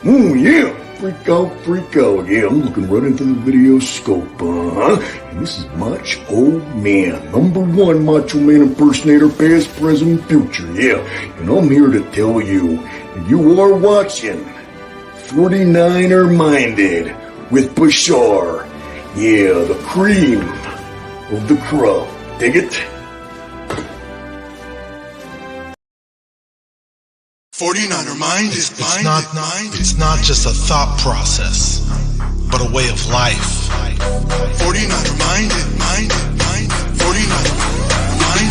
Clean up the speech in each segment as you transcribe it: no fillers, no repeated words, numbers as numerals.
Oh, yeah. Freak out, freak out. Yeah, I'm looking right into the video scope, And this is Macho Man, #1 Macho Man impersonator, past, present, future. Yeah, and I'm here to tell you, you are watching 49er Minded with Bashar. Yeah, the cream of the crop. Dig it? 49er Mind is it's not just a thought process, but a way of life. 49er Mind. 49er Mind.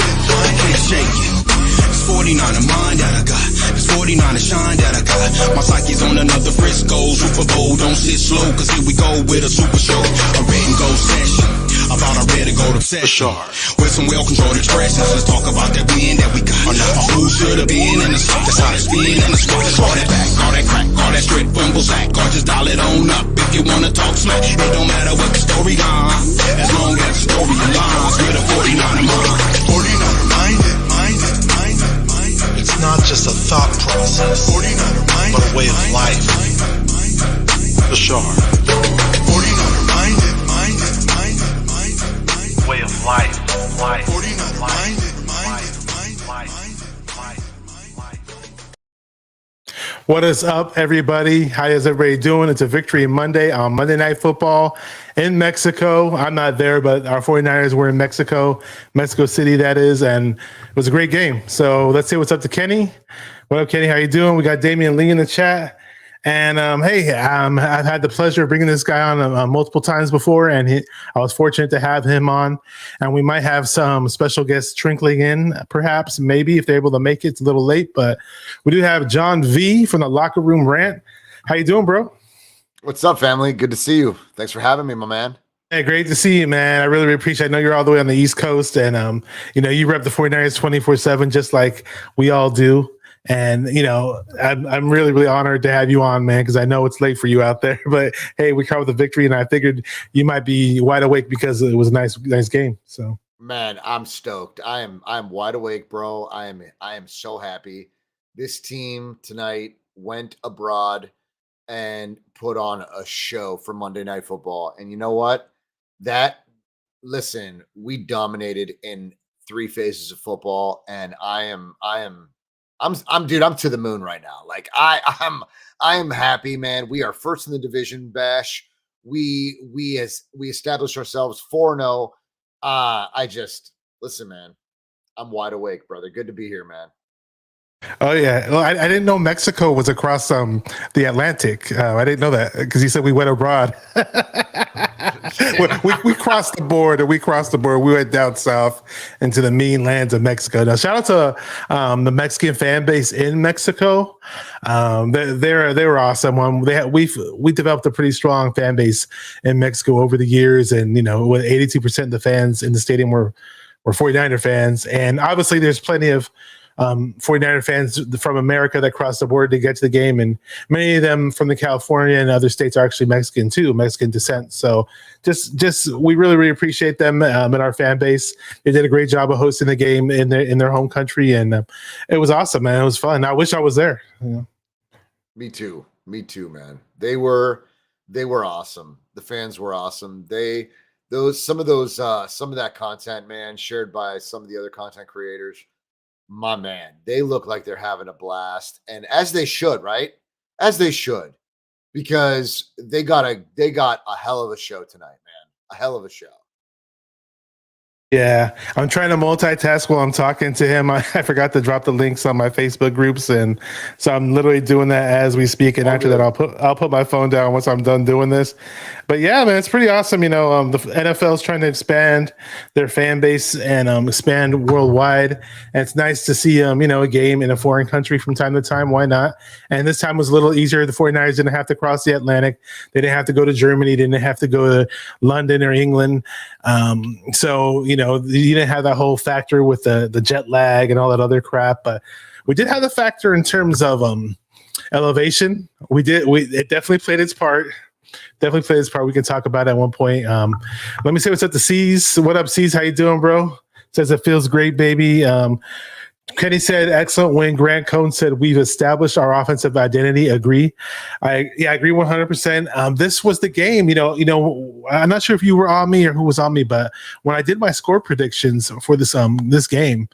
Can't shake it. It's 49er Mind that I got. It's 49er Shine that I got. My psyche's on another Frisco. Super Bowl, don't sit slow, cause here we go with a super show. A red and gold session. I thought I read a gold obsession. With some well-controlled expressions. Let's talk about that win that we got. Who should have been in the spot? That's how it's been in the spot. All that back, all that crack, all that straight fumble sack. Or just dial it on up if you wanna talk smack. It don't matter what the story line, as long as the story aligns with a 49er Mind. 49er Minded. It's not just a thought process, 49er Mind, but a way of life. Bashar. 49er Minded. Way of life. 49er Minded. What is up, everybody? How is everybody doing? It's a Victory Monday on Monday Night Football in Mexico. I'm not there, but our 49ers were in Mexico City, that is, and it was a great game. So let's say what's up to Kenny. What up, Kenny? How you doing? We got Damian Lee in the chat. And I've had the pleasure of bringing this guy on multiple times before, and I was fortunate to have him on. And we might have some special guests trickling in, perhaps, maybe, if they're able to make it. It's a little late, but we do have John V from the Locker Room Rant. How you doing, bro? What's up, family? Good to see you. Thanks for having me, my man. Hey, great to see you, man. I really appreciate it. I know you're all the way on the East Coast, and you rep the 49ers 24/7 just like we all do. And, I'm really, really honored to have you on, man, because I know it's late for you out there. But, hey, we covered the victory, and I figured you might be wide awake because it was a nice game. So, man, I'm stoked. I'm wide awake, bro. I am so happy. This team tonight went abroad and put on a show for Monday Night Football. And you know what? Listen, we dominated in 3 phases of football, and I'm to the moon right now. Like I'm happy, man. We are first in the division, Bash. We established ourselves 4-0. Listen, man. I'm wide awake, brother. Good to be here, man. Oh yeah, well, I didn't know Mexico was across the Atlantic. I didn't know that because you said we went abroad. we crossed the border. We went down south into the mean lands of Mexico. Now, shout out to the Mexican fan base in Mexico. They were awesome. We developed a pretty strong fan base in Mexico over the years, and with 82% of the fans in the stadium were 49er fans, and obviously there's plenty of 49er fans from America that crossed the border to get to the game, and many of them from the California and other states are actually Mexican too, Mexican descent. So just we really, really appreciate them in our fan base. They did a great job of hosting the game in their home country, and it was awesome, man. It was fun. I wish I was there. Me too, man. They were awesome. The fans were awesome. Some of that content, man, shared by some of the other content creators. My man, they look like they're having a blast, and as they should, right? As they should, because they got a hell of a show tonight, man. A hell of a show. Yeah, I'm trying to multitask while I'm talking to him. I forgot to drop the links on my Facebook groups, and so I'm literally doing that as we speak. And after that, I'll put my phone down once I'm done doing this. But yeah, man, it's pretty awesome. The NFL is trying to expand their fan base and expand worldwide. And it's nice to see a game in a foreign country from time to time. Why not? And this time was a little easier. The 49ers didn't have to cross the Atlantic. They didn't have to go to Germany. They didn't have to go to London or England. So you didn't have that whole factor with the jet lag and all that other crap. But we did have the factor in terms of elevation. It definitely played its part. We can talk about it at one point. Let me say what's up to C's. What up, C's? How you doing, bro? Says it feels great, baby. Kenny said, excellent win. Grant Cohn said, we've established our offensive identity. Agree. I agree 100%. This was the game. I'm not sure if you were on me or who was on me, but when I did my score predictions for this game,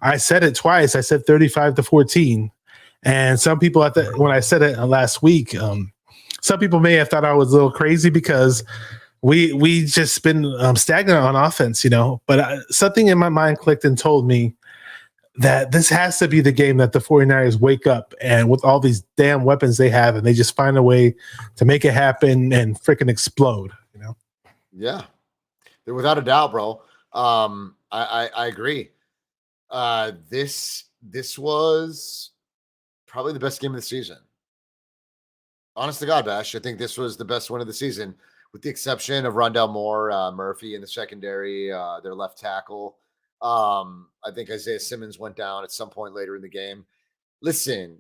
I said it twice. I said 35-14. And some people when I said it last week, some people may have thought I was a little crazy because we just been stagnant on offense, but something in my mind clicked and told me that this has to be the game that the 49ers wake up and with all these damn weapons they have, and they just find a way to make it happen and freaking explode, Yeah, without a doubt, bro. I agree. This was probably the best game of the season. Honest to God, Bash, I think this was the best win of the season, with the exception of Rondell Moore, Murphy in the secondary, their left tackle. I think Isaiah Simmons went down at some point later in the game. Listen,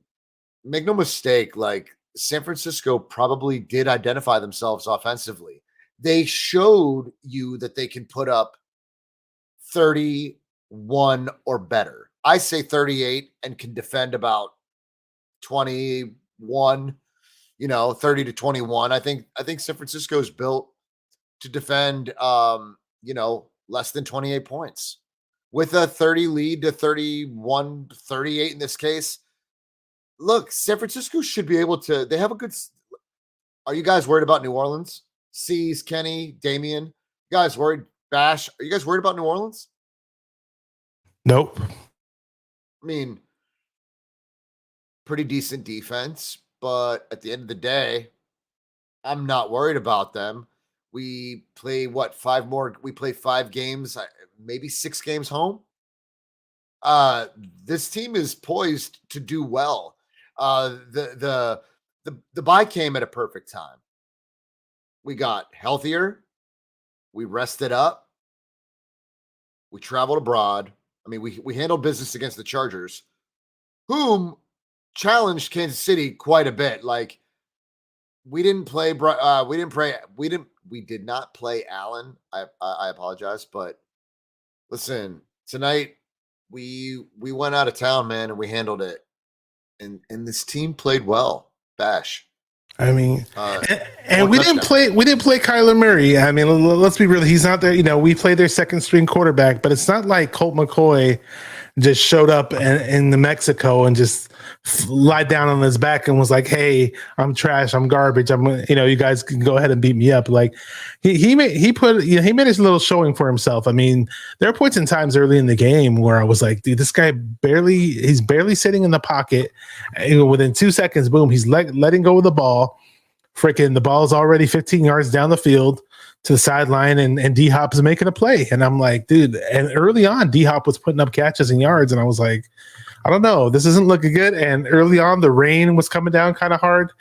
make no mistake, like San Francisco probably did identify themselves offensively. They showed you that they can put up 31 or better. I say 38 and can defend about 21, 30-21. I think San Francisco is built to defend less than 28 points. With a 30 lead to 31, 38 in this case. Look, San Francisco should be able to. They have a good. Are you guys worried about New Orleans? C's, Kenny, Damian. You guys worried? Bash, are you guys worried about New Orleans? Nope. I mean, pretty decent defense, but at the end of the day, I'm not worried about them. We play five more? We play 5 games, maybe 6 games home. This team is poised to do well. The bye came at a perfect time. We got healthier. We rested up. We traveled abroad. I mean, we handled business against the Chargers, whom challenged Kansas City quite a bit. Like, we did not play Allen. I apologize, but listen, tonight we went out of town, man, and we handled it. And this team played well. Bash. I mean, and we didn't play Kyler Murray. I mean, let's be real. He's not there. We played their second string quarterback, but it's not like Colt McCoy just showed up in the Mexico and just lied down on his back and was like, "Hey, I'm trash. I'm garbage. you guys can go ahead and beat me up." Like he made his little showing for himself. I mean, there are points in times early in the game where I was like, "Dude, this guy he's barely sitting in the pocket. Within 2 seconds, boom, he's letting go of the ball. Freaking the ball is already 15 yards down the field to the sideline, and D Hop is making a play." And I'm like, dude, and early on, D Hop was putting up catches and yards, and I was like, I don't know, this isn't looking good. And early on, the rain was coming down kind of hard.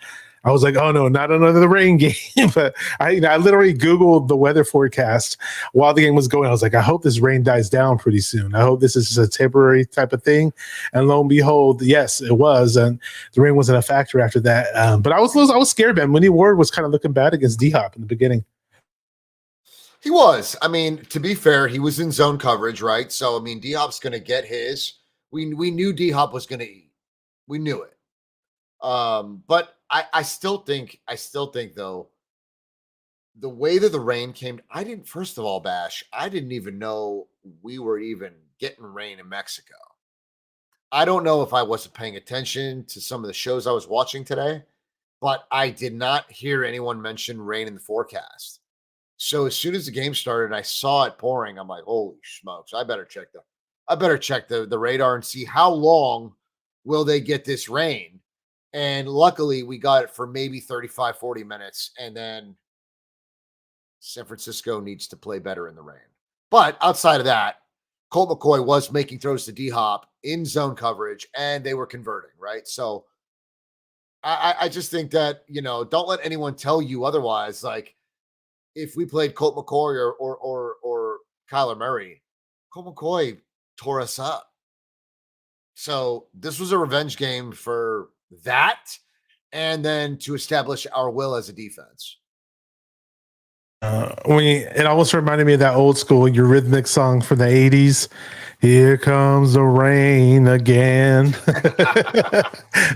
I was like, oh no, not another rain game. But I literally Googled the weather forecast while the game was going. I was like, I hope this rain dies down pretty soon. I hope this is just a temporary type of thing. And lo and behold, yes, it was. And the rain wasn't a factor after that. But I was scared, man. Winnie Ward was kind of looking bad against D Hop in the beginning. He was. I mean, to be fair, he was in zone coverage, right? So, I mean, D Hop's going to get his. We knew D Hop was going to eat. We knew it. But I still think though, the way that the rain came, first of all, Bash, I didn't even know we were even getting rain in Mexico. I don't know if I wasn't paying attention to some of the shows I was watching today, but I did not hear anyone mention rain in the forecast. So as soon as the game started and I saw it pouring, I'm like, holy smokes, I better check the radar and see how long will they get this rain. And luckily, we got it for maybe 35, 40 minutes. And then San Francisco needs to play better in the rain. But outside of that, Colt McCoy was making throws to D-Hop in zone coverage, and they were converting, right? So I just think that, don't let anyone tell you otherwise. Like, if we played Colt McCoy or Kyler Murray, Colt McCoy tore us up. So this was a revenge game for that, and then to establish our will as a defense. It almost reminded me of that old school Eurythmic song from the 80s. Here comes the rain again.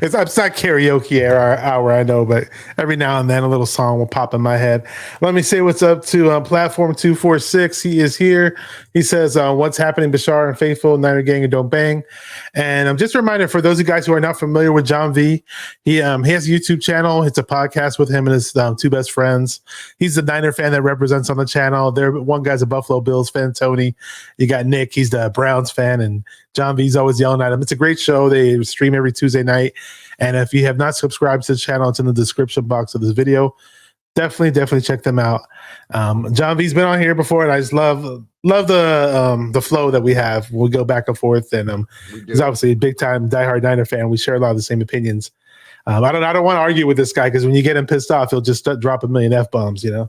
It's not karaoke hour, I know, but every now and then a little song will pop in my head. Let me say what's up to Platform 246. He is here. He says, what's happening, Bashar and Faithful, Niner Gang and Don't Bang. And I'm just a reminder for those of you guys who are not familiar with John V, he has a YouTube channel. It's a podcast with him and his two best friends. He's the Niner fan that represents on the channel. One guy's a Buffalo Bills fan, Tony. You got Nick. He's the Browns fan, and John V's always yelling at him. It's a great show. They stream every Tuesday night. And if you have not subscribed to the channel, it's in the description box of this video. Definitely check them out. John V's been on here before, and I just love the flow that we have. We go back and forth, and he's obviously a big time diehard Niner fan. We share a lot of the same opinions. I don't want to argue with this guy because when you get him pissed off, he'll just drop a million F-bombs, you know.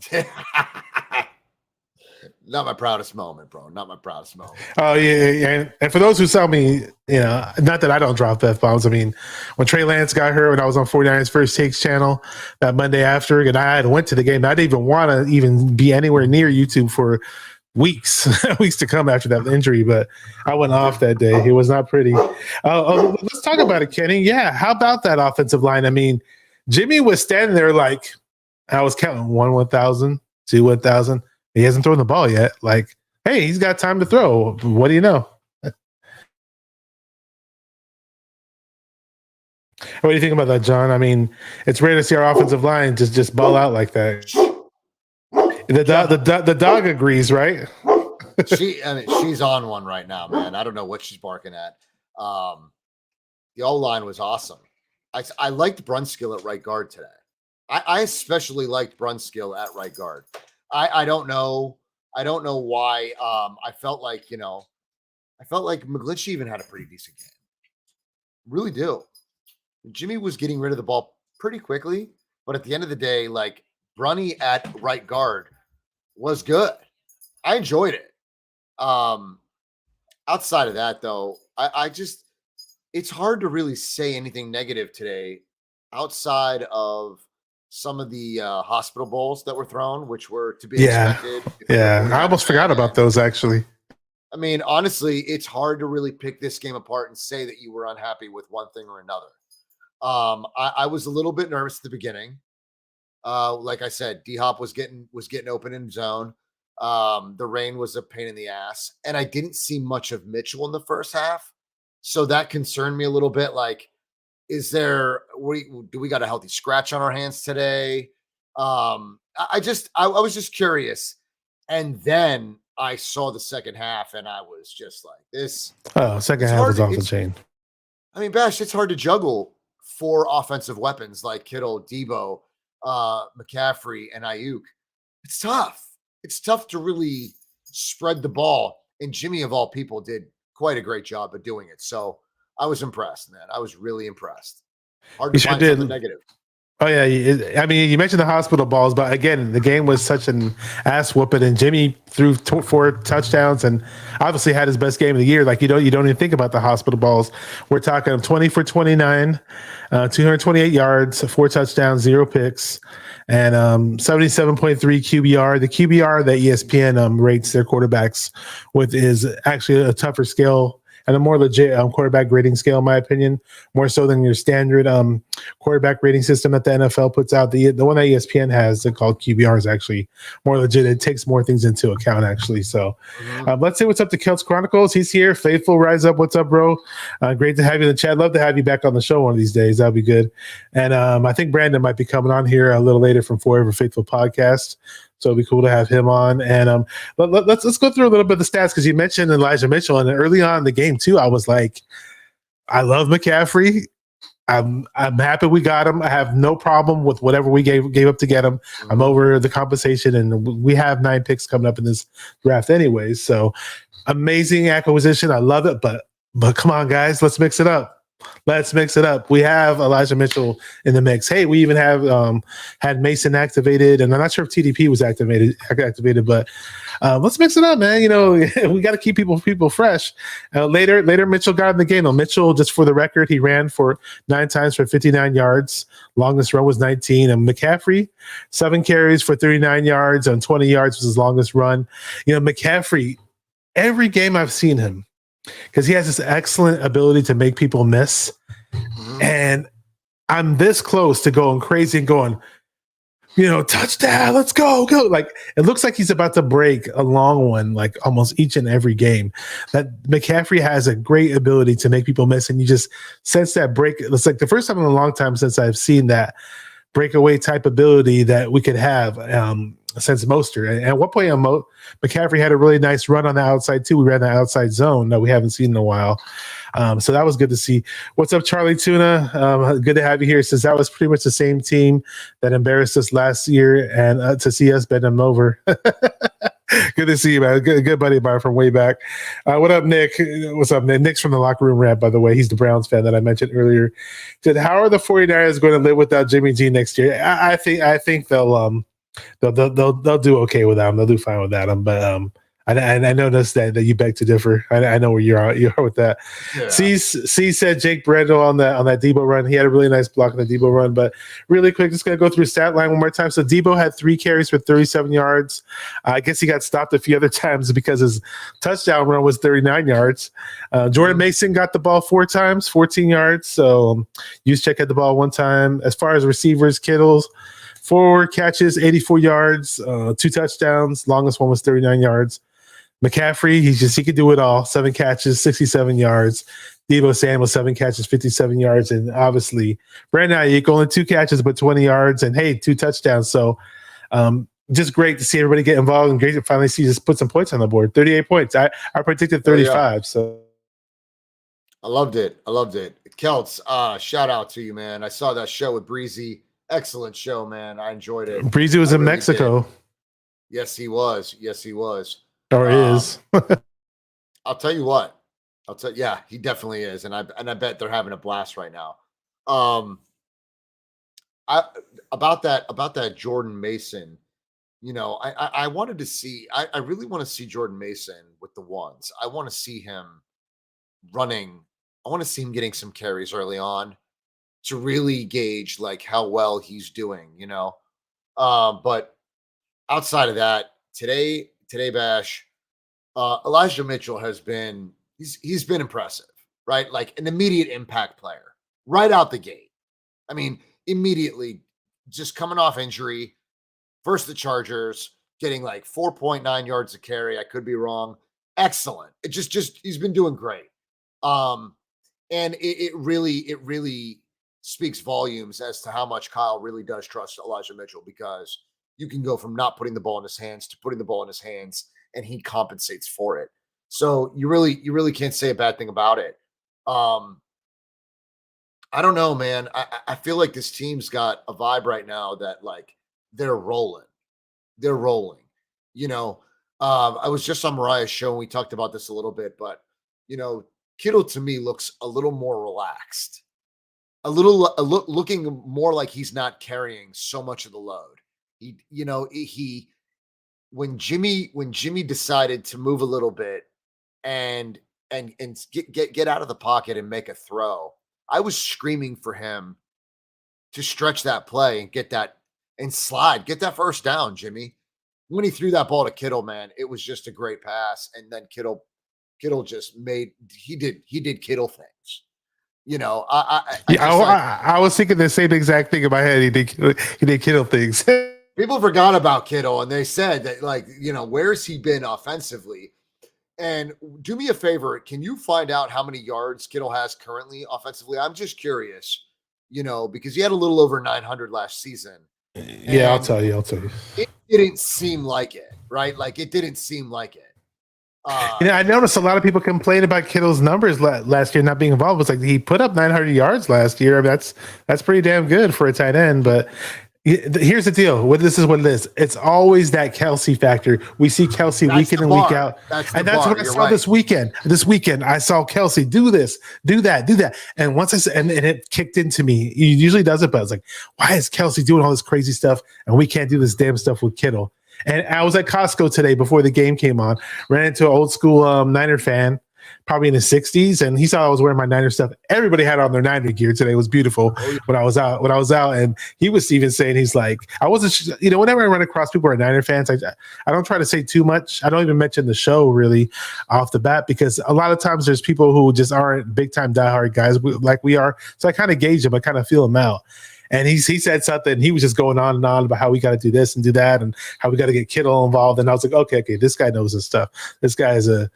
Not my proudest moment, bro. Not my proudest moment. Oh, yeah. And for those who saw me, you know, not that I don't drop F-bombs. I mean, when Trey Lance got hurt, when I was on 49ers First Takes channel that Monday after, and I had went to the game, I didn't even want to even be anywhere near YouTube for weeks to come after that injury, but I went off that day. It was not pretty. Let's talk about it, Kenny. Yeah, how about that offensive line? I mean, Jimmy was standing there like, I was counting 1,000, 1,000. He hasn't thrown the ball yet. Like, hey, he's got time to throw. What do you know? What do you think about that, John? I mean, it's rare to see our offensive line just ball out like that. The dog agrees, right? She's on one right now, man. I don't know what she's barking at. The O-line was awesome. I liked Brunskill at right guard today. I especially liked Brunskill at right guard. I don't know why. I felt like McGlinchey even had a pretty decent game. Really do. Jimmy was getting rid of the ball pretty quickly, but at the end of the day, like Brunny at right guard was good. I enjoyed it. Outside of that, though, it's hard to really say anything negative today outside of some of the hospital balls that were thrown, which were to be expected. Yeah, I almost forgot about those, actually. I mean, honestly, it's hard to really pick this game apart and say that you were unhappy with one thing or another. I was a little bit nervous at the beginning. Like I said, D-Hop was getting open in zone. The rain was a pain in the ass, and I didn't see much of Mitchell in the first half, so that concerned me a little bit. Like, do we got a healthy scratch on our hands today? I was just curious, and then I saw the second half, and I was just like, this. Oh, second half was off the chain. I mean, Bash, it's hard to juggle 4 offensive weapons like Kittle, Debo, McCaffrey, and Ayuk. It's tough. It's tough to really spread the ball, and Jimmy, of all people, did quite a great job of doing it. So I was impressed, man. I was really impressed. Hard to find something negative. Oh, yeah. I mean, you mentioned the hospital balls, but again, the game was such an ass whooping, and Jimmy threw 4 touchdowns and obviously had his best game of the year. Like, you don't even think about the hospital balls. We're talking 20 for 29, 228 yards, 4 touchdowns, 0 picks, and 77.3 QBR. The QBR that ESPN rates their quarterbacks with is actually a tougher scale and a more legit quarterback grading scale, in my opinion, more so than your standard quarterback rating system that the NFL puts out. The one that ESPN has, called QBR, is actually more legit. It takes more things into account, actually. So let's say what's up to Kelts Chronicles. He's here. Faithful, rise up. What's up, bro? Great to have you in the chat. Love to have you back on the show one of these days. That'd be good. And I think Brandon might be coming on here a little later from Forever Faithful Podcast. So it'd be cool to have him on. And let's go through a little bit of the stats, because you mentioned Elijah Mitchell, and early on in the game too, I was like, I love McCaffrey. I'm happy we got him. I have no problem with whatever we gave up to get him. I'm over the compensation, and we have 9 picks coming up in this draft anyways. So amazing acquisition. I love it, but come on, guys, let's mix it up. Let's mix it up. We have Elijah Mitchell in the mix. Hey, we even have had Mason activated, and I'm not sure if TDP was activated, but let's mix it up, man. You know, we got to keep people fresh. Later, Mitchell got in the game. Though. Mitchell, just for the record, he ran for 9 times for 59 yards. Longest run was 19. And McCaffrey, 7 carries for 39 yards and 20 yards was his longest run. You know, McCaffrey, every game I've seen him, because he has this excellent ability to make people miss. Mm-hmm. And I'm this close to going crazy and going, you know, touchdown, let's go. Like, it looks like he's about to break a long one, like almost each and every game. That McCaffrey has a great ability to make people miss. And you just sense that break. It's like the first time in a long time since I've seen that breakaway type ability that we could have since Mostert. And at one point, McCaffrey had a really nice run on the outside too. We ran the outside zone that we haven't seen in a while. So that was good to see. What's up, Charlie Tuna? Good to have you here, since that was pretty much the same team that embarrassed us last year, and to see us bend them over. Good to see you, man. Good buddy of mine from way back. What up, Nick? What's up, Nick? Nick's from the Locker Room Rant, by the way. He's the Browns fan that I mentioned earlier. Said, how are the 49ers going to live without Jimmy G next year? I think they'll do okay without him. They'll do fine without him. But I noticed that you beg to differ. I know where you are with that. Yeah. C said Jake Brendel on that Debo run. He had a really nice block on the Debo run. But really quick, just gonna go through stat line one more time. So Debo had 3 carries for 37 yards. I guess he got stopped a few other times because his touchdown run was 39 yards. Jordan Mason got the ball 4 times, 14 yards. So Juszczyk had the ball 1 time. As far as receivers, Kittle's 4 catches, 84 yards, 2 touchdowns. Longest one was 39 yards. McCaffrey, he could do it all. 7 catches, 67 yards. Deebo Samuel, 7 catches, 57 yards. And obviously, Brandon Ayuk, only 2 catches, but 20 yards. And, hey, 2 touchdowns. So just great to see everybody get involved, and great to finally see just put some points on the board. 38 points. I predicted 35. Oh, yeah. So I loved it. Kelts, shout out to you, man. I saw that show with Breezy. Excellent show, man. I enjoyed it. Breezy was in Mexico. Did. Yes, he was. Or is. I'll tell you what. Yeah, he definitely is, and I bet they're having a blast right now. About that Jordan Mason, you know, I wanted to see. I really want to see Jordan Mason with the ones. I want to see him running. I want to see him getting some carries early on to really gauge like how well he's doing, you know. But outside of that, today, Bash, Elijah Mitchell has been he's been impressive, right? Like an immediate impact player right out the gate. I mean, immediately just coming off injury, versus the Chargers, getting like 4.9 yards a carry. I could be wrong. Excellent. It just he's been doing great. And it really speaks volumes as to how much Kyle really does trust Elijah Mitchell, because you can go from not putting the ball in his hands to putting the ball in his hands, and he compensates for it. So you really can't say a bad thing about it. I don't know, man. I feel like this team's got a vibe right now that like they're rolling. You know, I was just on Mariah's show and we talked about this a little bit, but you know, Kittle to me looks a little more relaxed, looking more like he's not carrying so much of the load. When Jimmy decided to move a little bit and get out of the pocket and make a throw, I was screaming for him to stretch that play and get that first down, Jimmy. When he threw that ball to Kittle, man, it was just a great pass. And then Kittle just he did Kittle things. You know, I was thinking the same exact thing in my head. He did Kittle things. People forgot about Kittle, and they said that, like, you know, where's he been offensively? And do me a favor, can you find out how many yards Kittle has currently offensively? I'm just curious, you know, because he had a little over 900 last season. Yeah, I'll tell you. It didn't seem like it, right? Like, it didn't seem like it. I noticed a lot of people complain about Kittle's numbers last year not being involved. It's like he put up 900 yards last year. I mean, that's pretty damn good for a tight end. But Here's the deal. This is what it is. It's always that Kelsey factor. We see Kelsey week in and week out. That's what I saw this weekend. This weekend, I saw Kelsey do this, do that, do that. And once I said, and it kicked into me. He usually does it, but I was like, why is Kelsey doing all this crazy stuff and we can't do this damn stuff with Kittle? And I was at Costco today before the game came on. Ran into an old school Niner fan, probably in his 60s, and he saw I was wearing my Niner stuff. Everybody had on their Niner gear today. It was beautiful when I was out, and he was even saying, he's like, I wasn't, whenever I run across people who are Niner fans, I don't try to say too much. I don't even mention the show really off the bat, because a lot of times there's people who just aren't big time diehard guys like we are. So I kind of gauge them. I kind of feel them out. And he said something. He was just going on and on about how we got to do this and do that, and how we got to get Kittle involved. And I was like, okay, this guy knows his stuff. This guy is a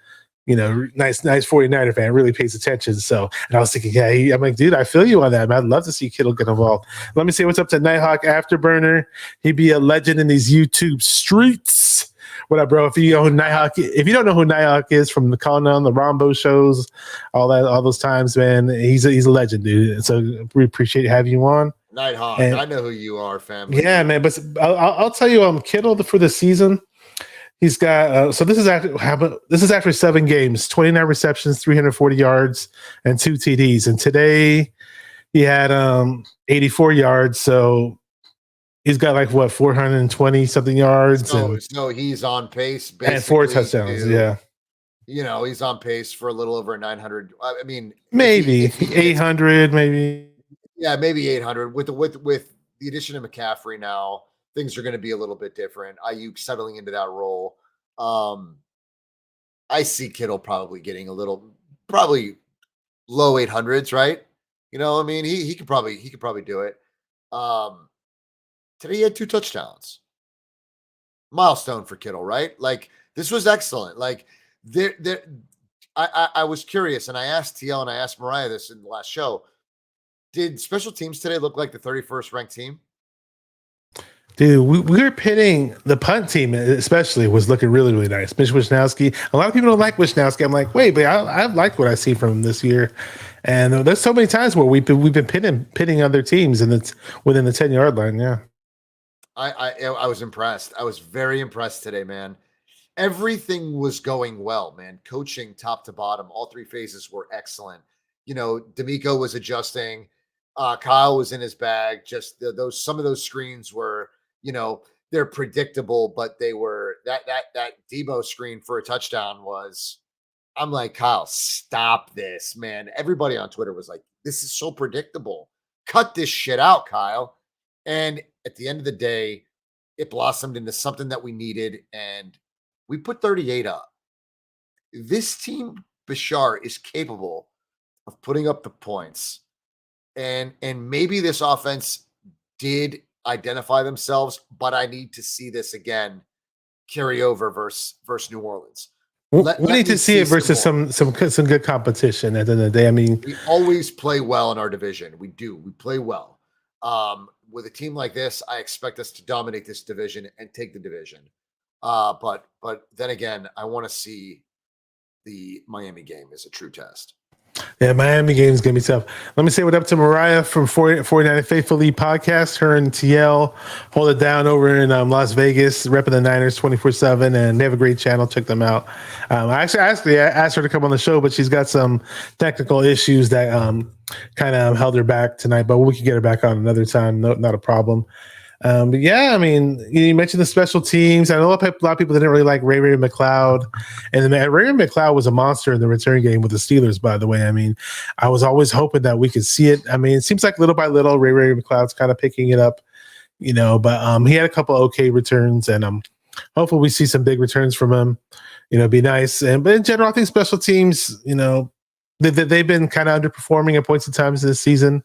nice 49er fan, really pays attention. So, and I was thinking, I'm like, dude, I feel you on that, man. I'd love to see Kittle get involved. Let me say what's up to Nighthawk Afterburner. He'd be a legend in these YouTube streets. What up, bro? If you don't know who Nighthawk is from the Colonel, the Rombo shows, all those times, man, he's a legend, dude. So we appreciate having you on. Nighthawk, I know who you are, family. Yeah, man. But I'll tell you, Kittle for the season. He's got so this is after 7 games, 29 receptions, 340 yards, and 2 TDs. And today he had 84 yards, so he's got 420 something yards. So he's on pace, and 4 touchdowns. He's on pace for a little over 900. I mean, maybe 800, maybe. Yeah, maybe 800 with the addition of McCaffrey now. Things are going to be a little bit different. Ayuk settling into that role. I see Kittle probably getting probably low 800s, right? I mean, he could probably do it. Today he had 2 touchdowns. Milestone for Kittle, right? This was excellent. I was curious, and I asked TL and I asked Mariah this in the last show. Did special teams today look like the 31st ranked team? Dude, we were pitting the punt team, especially, was looking really, really nice. Mitch Wishnowsky. A lot of people don't like Wishnowsky. I'm like, wait, but I like what I see from him this year. And there's so many times where we've been pitting other teams, and it's within the 10-yard line. Yeah, I was impressed. I was very impressed today, man. Everything was going well, man. Coaching top to bottom, all 3 phases were excellent. D'Amico was adjusting. Kyle was in his bag. Just some of those screens were, they're predictable, but they were that Debo screen for a touchdown was. I'm like, Kyle, stop this, man. Everybody on Twitter was like, this is so predictable. Cut this shit out, Kyle. And at the end of the day, it blossomed into something that we needed, and we put 38 up. This team, Bashar, is capable of putting up the points. And maybe this offense did identify themselves, but I need to see this again carry over versus New Orleans. We need to see it versus some good competition at the end of the day. I mean, we always play well in our division. We do. We play well. With a team like this, I expect us to dominate this division and take the division. But then again, I want to see the Miami game as a true test. Yeah, Miami game is going to be tough. Let me say what up to Mariah from 49 Faithfully podcast. Her and TL hold it down over in Las Vegas, repping the Niners 24/7, and they have a great channel. Check them out. I actually asked her to come on the show, but she's got some technical issues that kind of held her back tonight, but we can get her back on another time. No, not a problem. But yeah, I mean, you mentioned the special teams. I know a lot of people didn't really like Ray McLeod, and Ray McLeod was a monster in the return game with the Steelers, by the way. I mean, I was always hoping that we could see it. I mean, it seems like little by little, Ray McLeod's kind of picking it up, but he had a couple okay returns, and hopefully we see some big returns from him. It'd be nice. But in general, I think special teams, they've been kind of underperforming at points and times this season.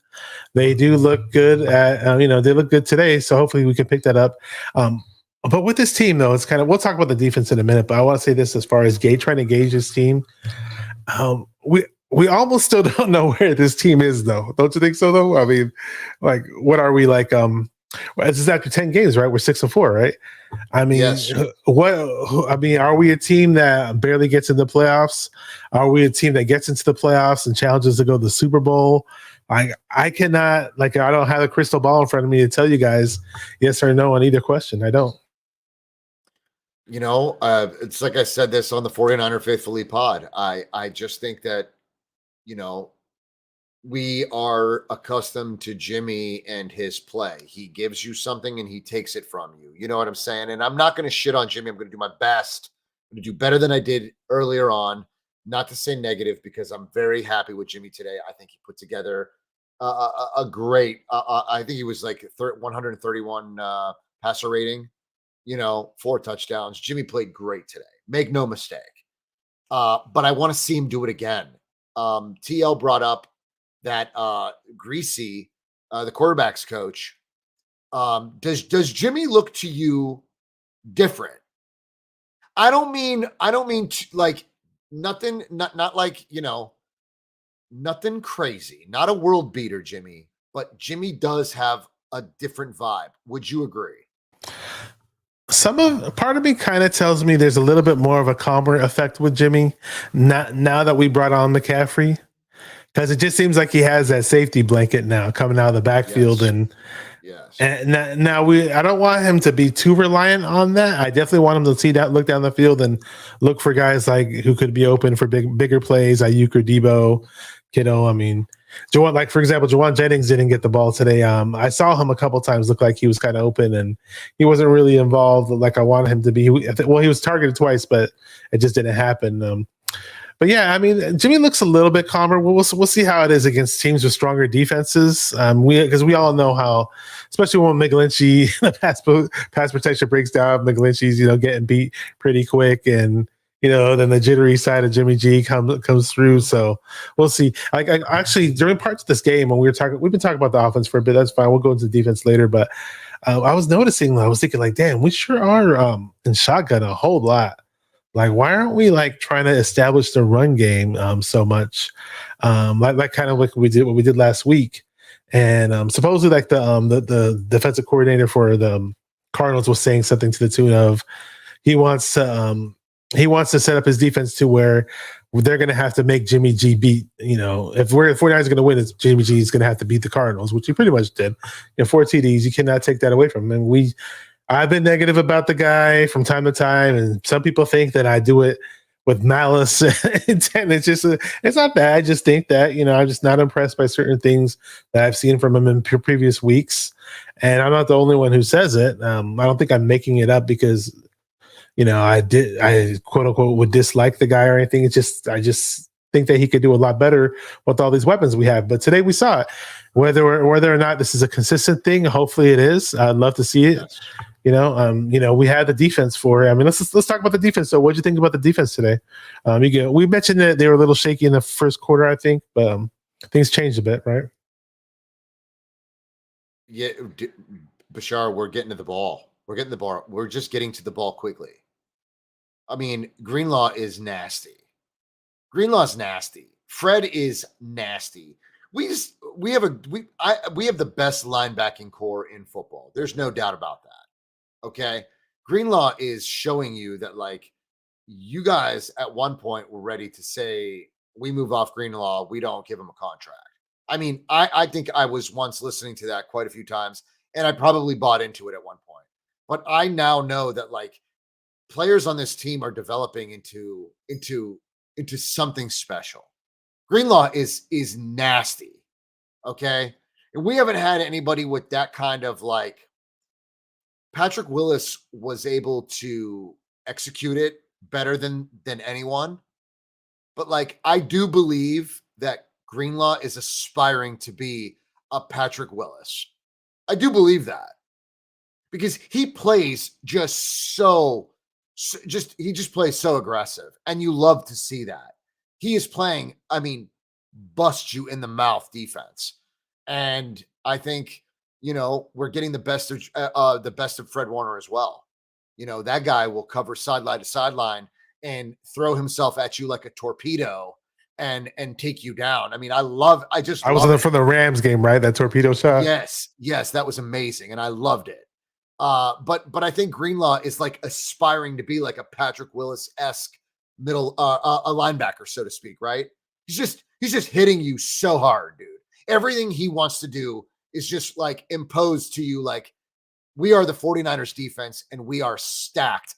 They do look good at, they look good today. So hopefully we can pick that up. But with this team, though, it's we'll talk about the defense in a minute, but I want to say this as far as trying to gauge this team. We almost still don't know where this team is, though. Don't you think so, though? I mean, what are we like? This is after 10 games, right? We're 6-4, right? I mean, yes. Are we a team that barely gets in the playoffs? Are we a team that gets into the playoffs and challenges to go to the Super Bowl? I cannot, like, I don't have a crystal ball in front of me to tell you guys yes or no on either question. I don't. It's like I said this on the 49er Faithfully pod. I just think that, we are accustomed to Jimmy and his play. He gives you something and he takes it from you. You know what I'm saying? And I'm not going to shit on Jimmy. I'm going to do my best. I'm going to do better than I did earlier on. Not to say negative, because I'm very happy with Jimmy today. I think he put together a great, I think he was like 131 passer rating, 4 touchdowns. Jimmy played great today. Make no mistake. But I want to see him do it again. TL brought up that Greasy, the quarterback's coach, does Jimmy look to you different? I don't mean like nothing, not like, nothing crazy, not a world beater, Jimmy, but Jimmy does have a different vibe. Would you agree? Part of me kind of tells me there's a little bit more of a calmer effect with Jimmy now that we brought on McCaffrey. Because it just seems like he has that safety blanket now coming out of the backfield. Yes. And now I don't want him to be too reliant on that. I definitely want him to look down the field and look for guys like who could be open for bigger plays, Ayuk or Debo, Kiddo. I mean, for example, Jawan Jennings didn't get the ball today. I saw him a couple times look like he was kind of open and he wasn't really involved like I wanted him to be. Well, he was targeted twice, but it just didn't happen. But yeah, I mean, Jimmy looks a little bit calmer. We'll see how it is against teams with stronger defenses. Because we all know how, especially when McGlinchey, the pass protection breaks down, McGlinchey's getting beat pretty quick, and then the jittery side of Jimmy G comes through. So we'll see. Actually, during parts of this game when we've been talking about the offense for a bit. That's fine. We'll go into the defense later, but I was thinking like, damn, we sure are in shotgun a whole lot. Like, why aren't we trying to establish the run game so much? Like kind of like what we did last week. And supposedly the defensive coordinator for the Cardinals was saying something to the tune of he wants to set up his defense to where they're going to have to make Jimmy G beat, if 49ers are going to win, it's Jimmy G is going to have to beat the Cardinals, which he pretty much did. 4 TDs, you cannot take that away from him. And I've been negative about the guy from time to time, and some people think that I do it with malice intent. It's not that. I just think that, I'm just not impressed by certain things that I've seen from him in previous weeks. And I'm not the only one who says it. I don't think I'm making it up because, I quote unquote would dislike the guy or anything. I just think that he could do a lot better with all these weapons we have. But today we saw it. Whether or not this is a consistent thing, hopefully it is. I'd love to see it. Yes. We had the defense for it. I mean, let's talk about the defense. So, what did you think about the defense today? We mentioned that they were a little shaky in the first quarter, I think, but things changed a bit, right? Yeah, Bashar, we're getting to the ball. We're just getting to the ball quickly. I mean, Greenlaw is nasty. Greenlaw's nasty. Fred is nasty. We have the best linebacking core in football. There's no doubt about that. Okay. Greenlaw is showing you that you guys at one point were ready to say, we move off Greenlaw. We don't give him a contract. I mean, I think I was once listening to that quite a few times and I probably bought into it at one point, but I now know that players on this team are developing into something special. Greenlaw is nasty. Okay. And we haven't had anybody with that kind of Patrick Willis was able to execute it better than anyone. But I do believe that Greenlaw is aspiring to be a Patrick Willis. I do believe that because he plays he just plays so aggressive and you love to see that. He is playing, bust you in the mouth defense. And I think, we're getting the best of Fred Warner as well. That guy will cover sideline to sideline and throw himself at you like a torpedo and take you down. I mean, I was in for the Rams game, right? That torpedo shot. Yes, that was amazing. And I loved it. But I think Greenlaw is aspiring to be like a Patrick Willis-esque middle, a linebacker, so to speak, right? He's just hitting you so hard, dude. everything he wants to do is just like imposed to you. Like, we are the 49ers defense and we are stacked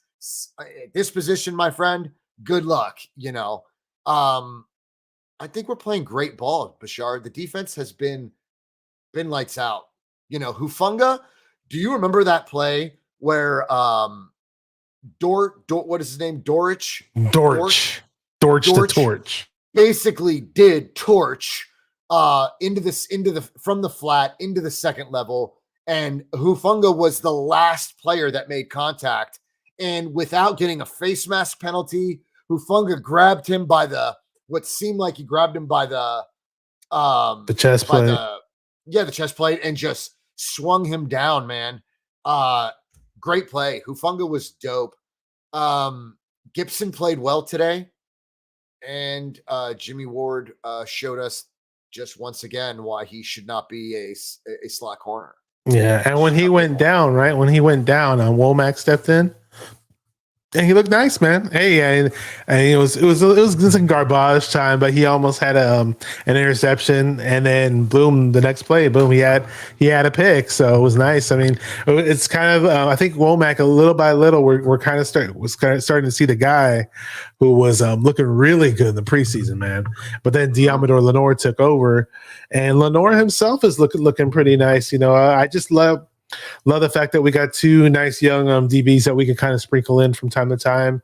at this position, my friend. Good luck. I think we're playing great ball, Bashar. The defense has been lights out. Hufunga, do you remember that play where what is his name? Dortch the torch basically did torch from the flat into the second level, and Hufunga was the last player that made contact, and without getting a face mask penalty, Hufunga grabbed him by the chest plate. The chest plate, and just swung him down, man. Great play. Hufunga was dope. Gibson played well today, and Jimmy Ward showed us just once again why he should not be a slot corner. Yeah, and when he went down, Womack stepped in. And he looked nice, man. Hey, and it was in garbage time, but he almost had an interception, and then boom, the next play, boom, he had a pick, so it was nice. I mean, it's kind of I think Womack, a little by little, we're kind of starting to see the guy who was looking really good in the preseason, man. But then Diamador Lenore took over, and Lenore himself is looking pretty nice. I just love the fact that we got two nice young DBs that we can kind of sprinkle in from time to time.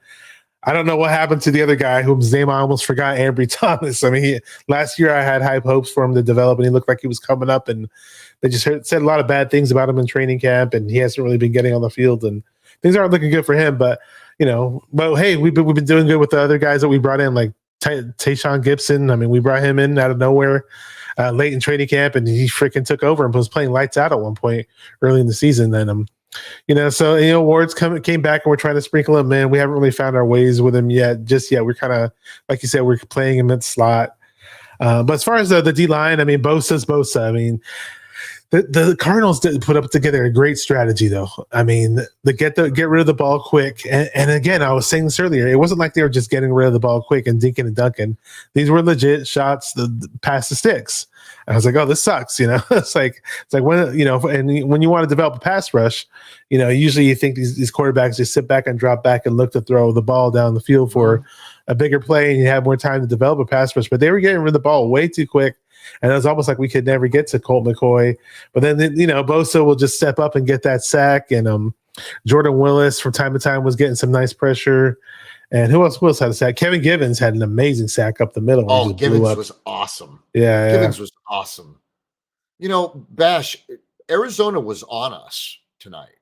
I don't know what happened to the other guy whose name I almost forgot, Ambry Thomas. I mean, last year I had high hopes for him to develop, and he looked like he was coming up, and they just said a lot of bad things about him in training camp, and he hasn't really been getting on the field, and things aren't looking good for him. But hey, we've been doing good with the other guys that we brought in, like Tayshaun Gibson. I mean, we brought him in out of nowhere. Late in training camp, and he freaking took over and was playing lights out at one point early in the season. Then, Ward's came back, and we're trying to sprinkle him in. We haven't really found our ways with him yet. We're kind of, like you said, we're playing him at slot. But as far as the D line, I mean, Bosa's Bosa. I mean, the Cardinals did put up together a great strategy, though. I mean, get rid of the ball quick, and again, I was saying this earlier. It wasn't like they were just getting rid of the ball quick and dinking and dunking. These were legit shots past the sticks. And I was like, oh, this sucks. It's like when and when you want to develop a pass rush, usually you think these quarterbacks just sit back and drop back and look to throw the ball down the field for a bigger play, and you have more time to develop a pass rush. But they were getting rid of the ball way too quick. And it was almost like we could never get to Colt McCoy. But then, Bosa will just step up and get that sack. And Jordan Willis from time to time was getting some nice pressure. And who else had a sack? Kevin Givens had an amazing sack up the middle. Oh, Givens was awesome. Yeah. Givens was awesome. Bash, Arizona was on us tonight.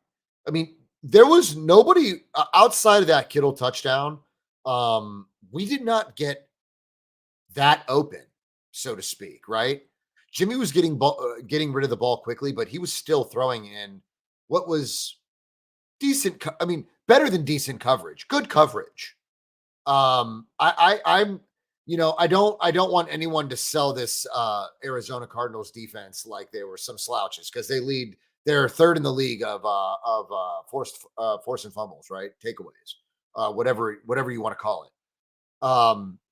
I mean, there was nobody outside of that Kittle touchdown. We did not get that open, so to speak, right? Jimmy was getting rid of the ball quickly, but he was still throwing in what was decent. I mean, better than decent coverage, good coverage. I don't want anyone to sell this Arizona Cardinals defense like they were some slouches, because they're third in the league of forced and fumbles, right? Takeaways, whatever you want to call it.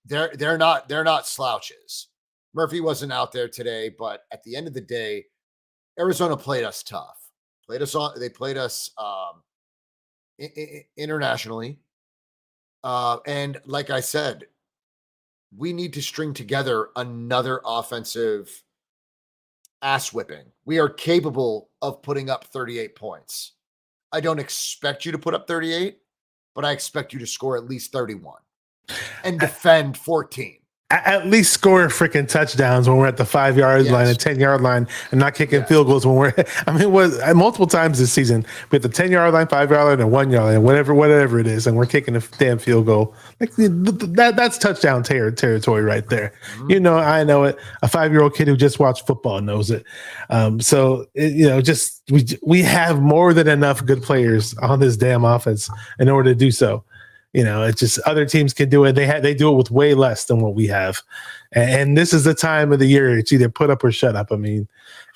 They're not slouches. Murphy wasn't out there today, but at the end of the day, Arizona played us tough. They played us internationally. And like I said, we need to string together another offensive ass whipping. We are capable of putting up 38 points. I don't expect you to put up 38, but I expect you to score at least 31 and defend 14. At least score freaking touchdowns when we're at the 5-yard line and 10-yard line, and not kicking field goals when we're. I mean, multiple times this season we have the 10-yard line, 5-yard line, and 1-yard line, whatever it is, and we're kicking a damn field goal. Like that's touchdown territory right there. Mm-hmm. I know it. A 5-year-old kid who just watched football knows it. We have more than enough good players on this damn offense in order to do so. It's just other teams can do it. They do it with way less than what we have. And this is the time of the year. It's either put up or shut up. I mean,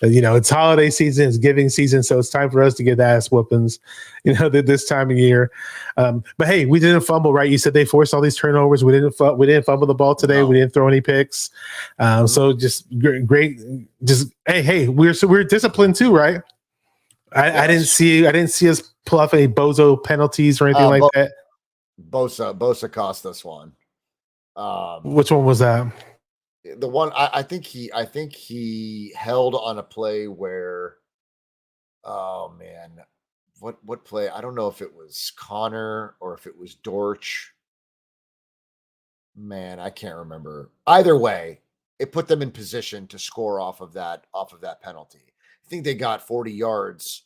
it's holiday season, it's giving season. So it's time for us to get ass whoopings, this time of year. But hey, we didn't fumble, right? You said they forced all these turnovers. We didn't fumble the ball today. No. We didn't throw any picks. So just great. Just, hey, we're disciplined too, right? I didn't see us pull off any bozo penalties or anything like that. Bosa cost us one. Which one was that? The one I think he held on a play where, oh man, what play? I don't know if it was Connor or if it was Dortch. Man, I can't remember. Either way, it put them in position to score off of that penalty. I think they got 40 yards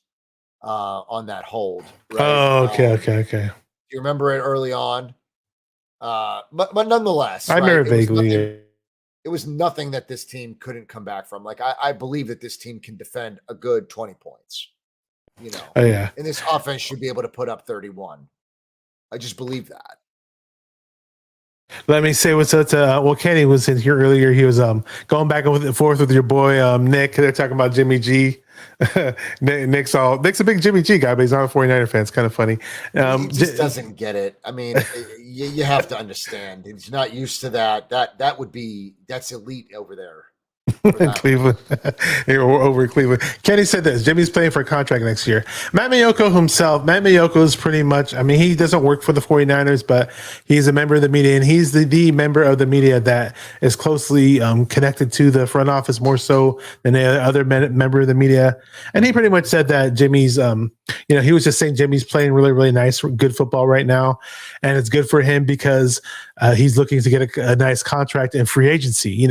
on that hold. Right? Oh, okay. You remember it early on? But nonetheless, I remember vaguely. It was nothing that this team couldn't come back from. Like I believe that this team can defend a good 20 points. Oh, yeah. And this offense should be able to put up 31. I just believe that. Let me say what's up to Kenny was in here earlier. He was going back and forth with your boy Nick. They're talking about Jimmy G. Nick's a big Jimmy G guy, but he's not a 49er fan. It's kind of funny. He just doesn't get it. I mean, you have to understand. He's not used to that. That's elite over there. Cleveland. Over Cleveland. Kenny said this. Jimmy's playing for a contract next year. Matt Maiocco is pretty much, I mean, he doesn't work for the 49ers, but he's a member of the media, and he's the member of the media that is closely connected to the front office more so than any other member of the media. And he pretty much said that Jimmy's, he was just saying Jimmy's playing really, really nice, good football right now. And it's good for him because he's looking to get a nice contract in free agency,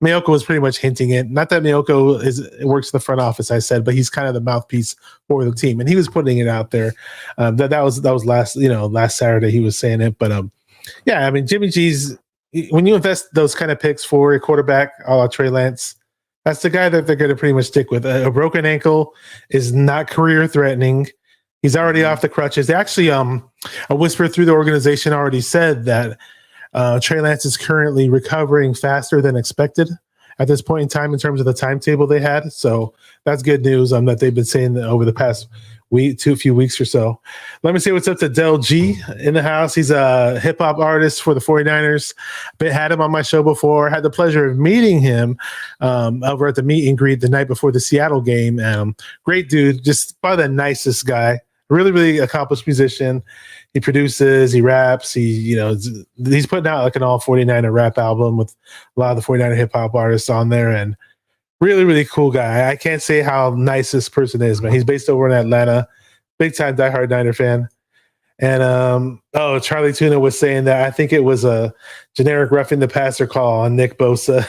Maiocco was pretty much hinting it. Not that Maiocco works in the front office, I said, but he's kind of the mouthpiece for the team, and he was putting it out there. That was last Saturday he was saying it. But I mean, Jimmy G's, when you invest those kind of picks for a quarterback, a la Trey Lance, that's the guy that they're going to pretty much stick with. A broken ankle is not career threatening. He's already off the crutches. They actually, a whisper through the organization already said that Trey Lance is currently recovering faster than expected at this point in time in terms of the timetable they had. So that's good news that they've been saying that over the past few weeks or so. Let me say what's up to Del G in the house. He's a hip hop artist for the 49ers. Had him on my show before. Had the pleasure of meeting him over at the meet and greet the night before the Seattle game. Great dude, just probably the nicest guy. Really, really accomplished musician. He produces, he raps, he's putting out like an all 49er rap album with a lot of the 49er hip hop artists on there, and really, really cool guy. I can't say how nice this person is, man. He's based over in Atlanta, big time diehard Niner fan. And Charlie Tuna was saying that I think it was a generic roughing the passer call on Nick Bosa.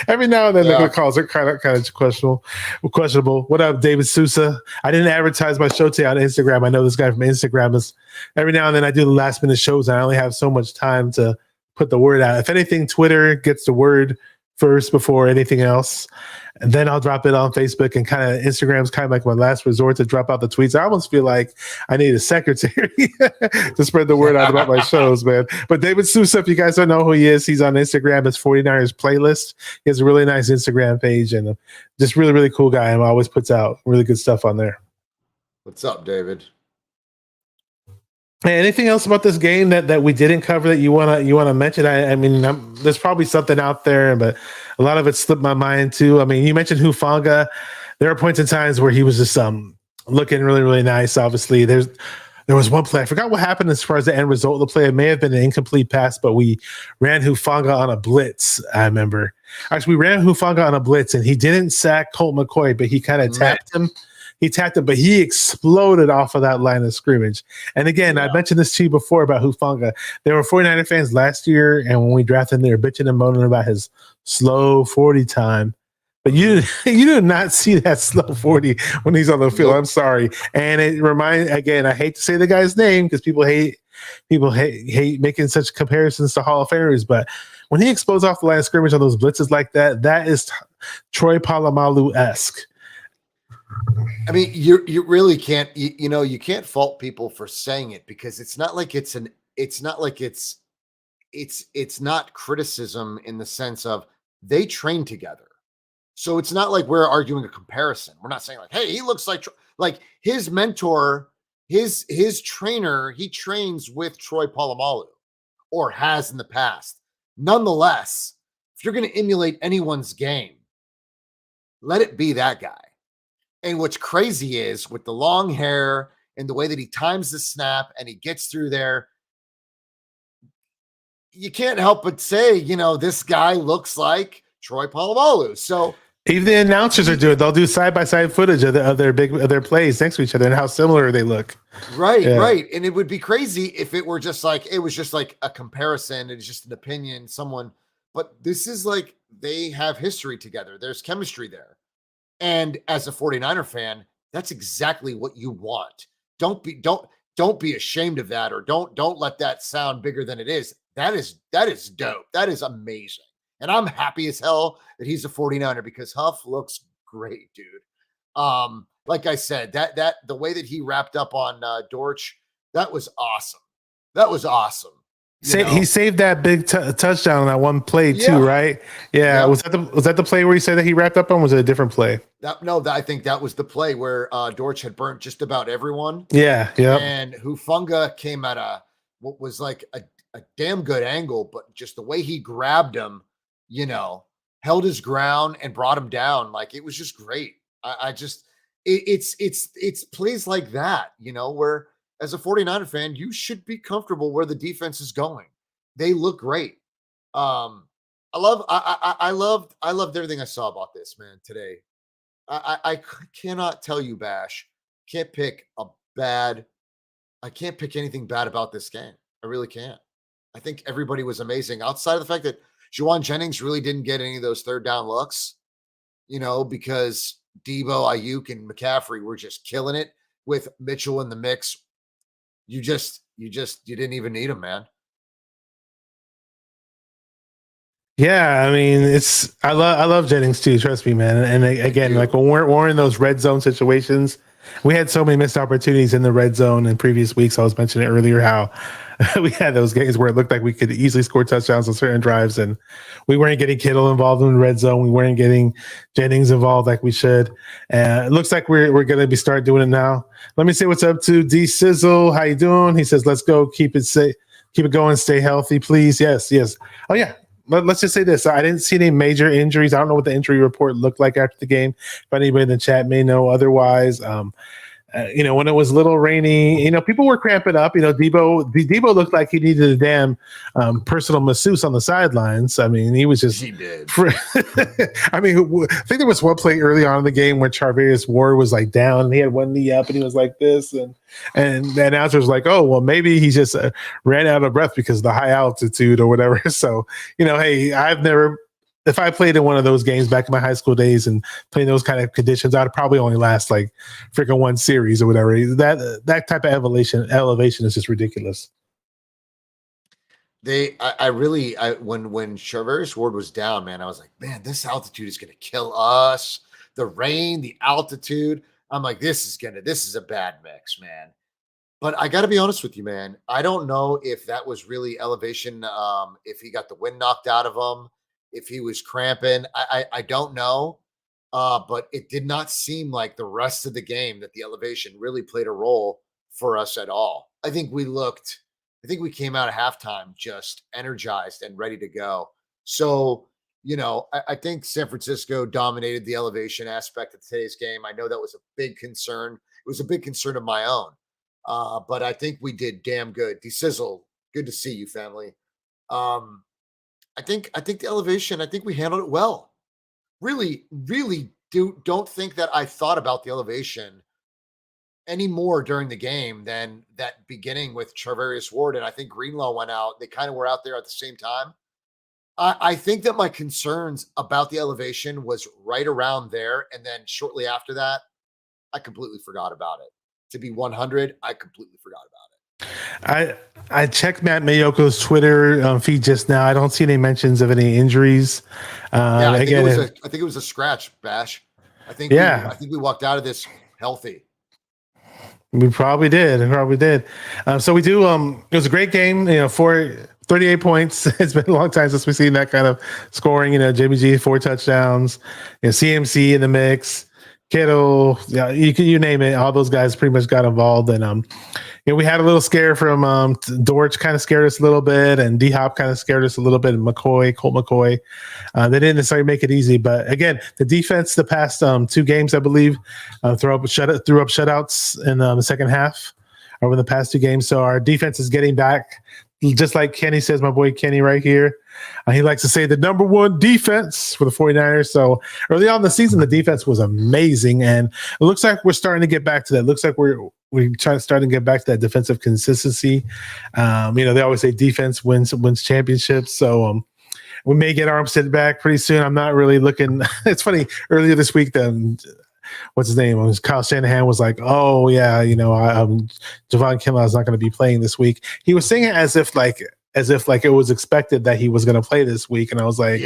Every now and then the calls are kind of questionable. What up, David Sousa? I didn't advertise my show today on Instagram. I know this guy from Instagram is every now and then I do the last minute shows and I only have so much time to put the word out. If anything, Twitter gets the word first before anything else. And then I'll drop it on Facebook, and kind of Instagram's kind of like my last resort to drop out the tweets. I almost feel like I need a secretary to spread the word out about my shows, man. But David Sousa, if you guys don't know who he is, he's on Instagram. It's 49ers Playlist. He has a really nice Instagram page, and just really, really cool guy, and always puts out really good stuff on there. What's up, David? Hey, anything else about this game that we didn't cover that you wanna mention? I mean, there's probably something out there, but a lot of it slipped my mind too. I mean, you mentioned Hufanga. There are points in times where he was just looking really, really nice. Obviously, there was one play. I forgot what happened as far as the end result of the play. It may have been an incomplete pass, but we ran Hufanga on a blitz. I remember. Actually, we ran Hufanga on a blitz, and he didn't sack Colt McCoy, but he kind of tapped him. He tapped him, but he exploded off of that line of scrimmage. And again, I mentioned this to you before about Hufanga. There were 49er fans last year, and when we drafted him, they were bitching and moaning about his slow 40 time. But you do not see that slow 40 when he's on the field. I'm sorry. And it reminds, again, I hate to say the guy's name because people hate making such comparisons to Hall of Famers, but when he explodes off the line of scrimmage on those blitzes like that, that is Troy Polamalu-esque. I mean, you really can't, you can't fault people for saying it, because it's not like it's not criticism in the sense of they train together. So it's not like we're arguing a comparison. We're not saying like, hey, he looks like his mentor, his trainer, he trains with Troy Polamalu, or has in the past. Nonetheless, if you're going to emulate anyone's game, let it be that guy. And what's crazy is with the long hair and the way that he times the snap and he gets through there, you can't help but say, this guy looks like Troy Polamalu. So even the announcers are doing. They'll do side by side footage of their plays next to each other and how similar they look. Right, Yeah. right. And it would be crazy if it was just like a comparison. It's just an opinion, but this is like they have history together. There's chemistry there. And as a 49er fan, that's exactly what you want. Don't be ashamed of that, or don't let that sound bigger than it is. That is dope. That is amazing. And I'm happy as hell that he's a 49er, because Huff looks great, dude. Like I said, that the way that he wrapped up on Dortch, that was awesome. That was awesome. He saved that big touchdown on that one play too, Yeah. right? Yeah. Was that the play where he said that he wrapped up on? Was it a different play? I think that was the play where Dortch had burnt just about everyone. Yeah. Yeah. And Hufunga came at what was like a damn good angle, but just the way he grabbed him, held his ground and brought him down. Like, it was just great. It's plays like that, where as a 49er fan, you should be comfortable where the defense is going. They look great. I loved everything I saw about this, man, today. I cannot tell you, Bash. I can't pick anything bad about this game. I really can't. I think everybody was amazing, outside of the fact that Juwan Jennings really didn't get any of those third down looks, because Debo, Ayuk, and McCaffrey were just killing it with Mitchell in the mix. You didn't even need him, man. Yeah, I mean, I love Jennings too. Trust me, man. And again, like when we're in those red zone situations, we had so many missed opportunities in the red zone in previous weeks. I was mentioning earlier how we had those games where it looked like we could easily score touchdowns on certain drives, and we weren't getting Kittle involved in the red zone. We weren't getting Jennings involved like we should. It looks like we're going to be start doing it now. Let me say what's up to D Sizzle. How you doing? He says, "Let's go. Keep it going. Stay healthy, please." Yes. Oh yeah. Let's just say this. I didn't see any major injuries. I don't know what the injury report looked like after the game. If anybody in the chat may know otherwise. When it was a little rainy, people were cramping up. Debo looked like he needed a damn personal masseuse on the sidelines. I mean, he was just. He did. I think there was one play early on in the game where Charvarius Ward was like down, and he had one knee up, and he was like this, and the announcer was like, "Oh, well, maybe he just ran out of breath because of the high altitude or whatever." So, hey, if I played in one of those games back in my high school days and playing those kind of conditions, I'd probably only last like freaking one series or whatever. That type of elevation is just ridiculous. When Charvarius Ward was down, man, I was like, man, this altitude is going to kill us. The rain, the altitude. I'm like, this is a bad mix, man. But I got to be honest with you, man. I don't know if that was really elevation. If he got the wind knocked out of him, if he was cramping, I don't know. But it did not seem like the rest of the game that the elevation really played a role for us at all. I think we came out of halftime just energized and ready to go. So, I think San Francisco dominated the elevation aspect of today's game. I know that was a big concern. It was a big concern of my own. But I think we did damn good. D-Sizzle, good to see you, family. I think the elevation, I think we handled it well. Really, really don't think that I thought about the elevation any more during the game than that beginning with Charvarius Ward. And I think Greenlaw went out. They kind of were out there at the same time. I think that my concerns about the elevation was right around there. And then shortly after that, I completely forgot about it. To be 100, I completely forgot about it. I checked Matt Mayoko's Twitter feed just now. I don't see any mentions of any injuries. I think it was a scratch, Bash. I think we walked out of this healthy. We probably did. So we do. It was a great game. 38 points. It's been a long time since we've seen that kind of scoring. Jimmy G 4 touchdowns. CMC in the mix. Kittle. Yeah, you name it. All those guys pretty much got involved. And we had a little scare from Dortch. Kind of scared us a little bit, and D Hop kind of scared us a little bit. And Colt McCoy. They didn't necessarily make it easy, but again, the defense the past 2 games, I believe, threw up shutouts in the second half over the past 2 games. So our defense is getting back, just like Kenny says, my boy Kenny right here. He likes to say the number 1 defense for the 49ers. So early on in the season, the defense was amazing, and it looks like we're starting to get back to that. It looks like we're starting to get back to that defensive consistency. They always say defense wins championships. So we may get Armstead back pretty soon. I'm not really looking. It's funny. Earlier this week, what's his name? Kyle Shanahan was like, "Oh yeah, Javon Kinlaw is not going to be playing this week." He was saying it as if it was expected that he was going to play this week, and I was like,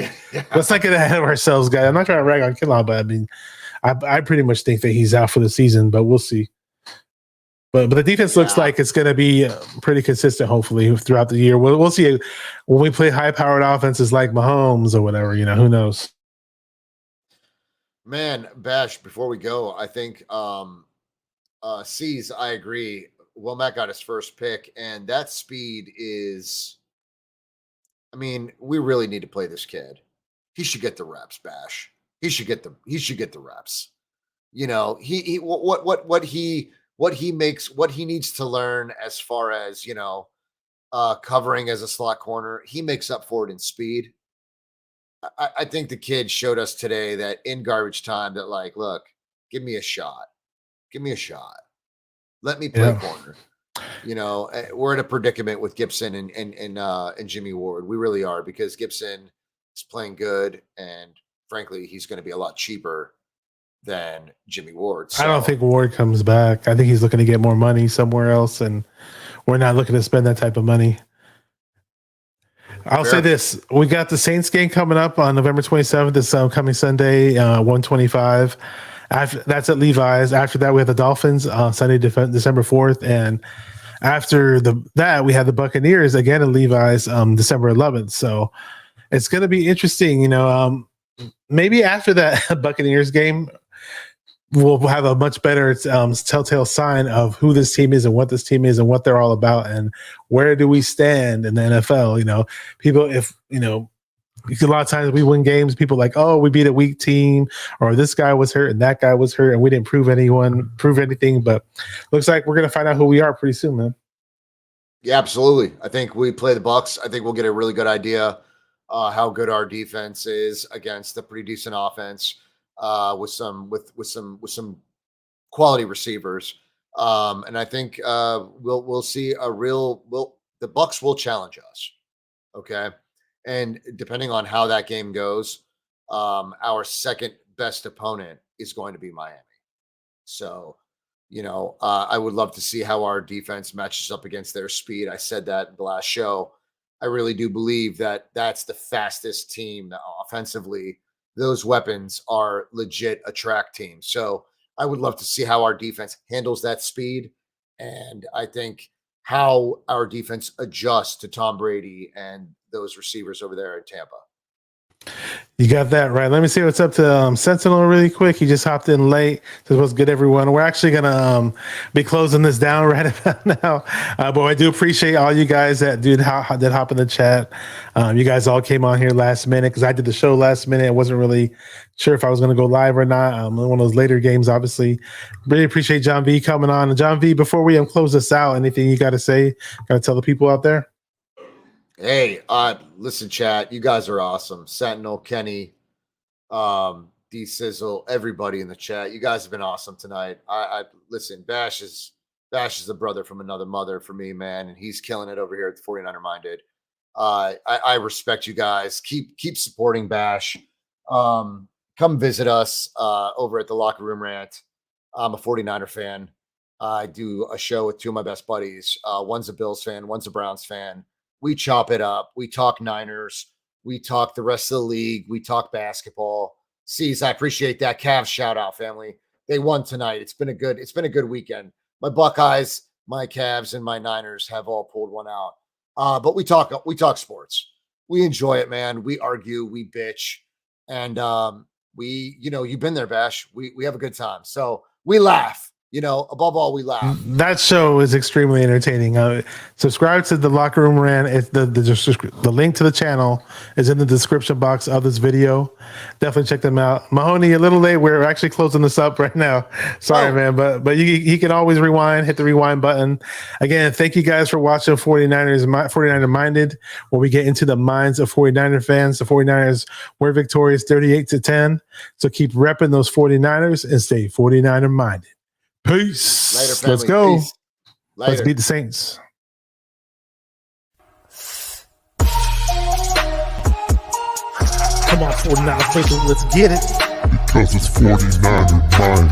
"Let's not get ahead of ourselves, guys." I'm not trying to rag on Kinlaw, but I mean, I pretty much think that he's out for the season, but we'll see. But the defense looks like it's going to be pretty consistent, hopefully, throughout the year. We'll see when we play high-powered offenses like Mahomes or whatever. Who knows? Man, Bash, before we go, I think C's, I agree. Womack got his first pick, and that speed is, we really need to play this kid. He should get the reps, Bash. He should get the reps. What he needs to learn as far as, covering as a slot corner, he makes up for it in speed. I think the kid showed us today that in garbage time that, like, look, give me a shot. Let me play corner. We're in a predicament with Gibson and Jimmy Ward. We really are, because Gibson is playing good, and frankly, he's going to be a lot cheaper than Jimmy Ward. So. I don't think Ward comes back. I think he's looking to get more money somewhere else, and we're not looking to spend that type of money. I'll say this. We got the Saints game coming up on November 27th, this coming Sunday, 1:25. That's at Levi's. After that, we have the Dolphins Sunday, December 4th. And after that, we have the Buccaneers again at Levi's December 11th. So it's going to be interesting. Maybe after that Buccaneers game, we'll have a much better telltale sign of who this team is and what this team is and what they're all about and where do we stand in the NFL. People, a lot of times we win games, people like, oh, we beat a weak team, or this guy was hurt and that guy was hurt and we didn't prove anything. But looks like we're going to find out who we are pretty soon, man. Yeah, absolutely. I think we play the Bucs. I think we'll get a really good idea how good our defense is against a pretty decent offense. With some quality receivers, and I think we'll see the Bucs will challenge us, okay. And depending on how that game goes, our second best opponent is going to be Miami. So, I would love to see how our defense matches up against their speed. I said that in the last show. I really do believe that that's the fastest team offensively. Those weapons are legit a track team. So I would love to see how our defense handles that speed. And I think how our defense adjusts to Tom Brady and those receivers over there in Tampa. You got that right. Let me see what's up to Sentinel really quick. He just hopped in late. Says, what's good, everyone? We're actually going to be closing this down right about now. But I do appreciate all you guys that did hop in the chat. You guys all came on here last minute because I did the show last minute. I wasn't really sure if I was going to go live or not. One of those later games, obviously. Really appreciate John V coming on. And John V, before we close this out, anything you got to say? Got to tell the people out there? Hey, listen, chat. You guys are awesome. Sentinel, Kenny, D Sizzle, everybody in the chat. You guys have been awesome tonight. I listen. Bash is a brother from another mother for me, man, and he's killing it over here at the 49er Minded. I respect you guys. Keep supporting Bash. Come visit us over at the Locker Room Rant. I'm a 49er fan. I do a show with 2 of my best buddies. One's a Bills fan. One's a Browns fan. We chop it up. We talk Niners. We talk the rest of the league. We talk basketball. C's, I appreciate that. Cavs shout out, family. they won tonight. It's been a good weekend. My Buckeyes, my Cavs, and my Niners have all pulled one out. But we talk sports. We enjoy it, man. We argue, we bitch, and you've been there, Bash. We have a good time. So we laugh. Above all, we laugh. That show is extremely entertaining. Subscribe to the Locker Room Rant. It's the link to the channel is in the description box of this video. Definitely check them out. Mahoney, a little late. We're actually closing this up right now. Sorry, man, but you can always rewind. Hit the rewind button. Again, thank you guys for watching 49er Minded, where we get into the minds of 49er fans. The 49ers were victorious 38-10. So keep repping those 49ers and stay 49er minded. Peace. Later, family. Let's go. Peace. Later. Let's beat the Saints. Come on, 49 faithful, let's get it. Because it's 49er mind.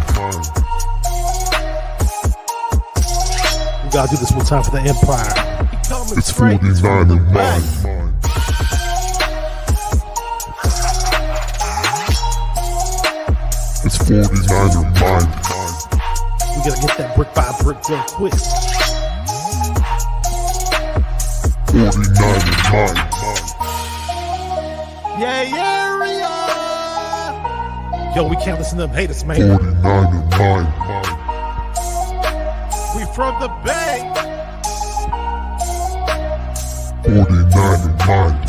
We gotta do this one time for the Empire. It's 49er mind. It's 49er mind. We gotta get that brick by brick done quick. 49er mind. Yeah, yo, we can't listen to them haters, man. 49er mind. We from the Bay. 49er mind.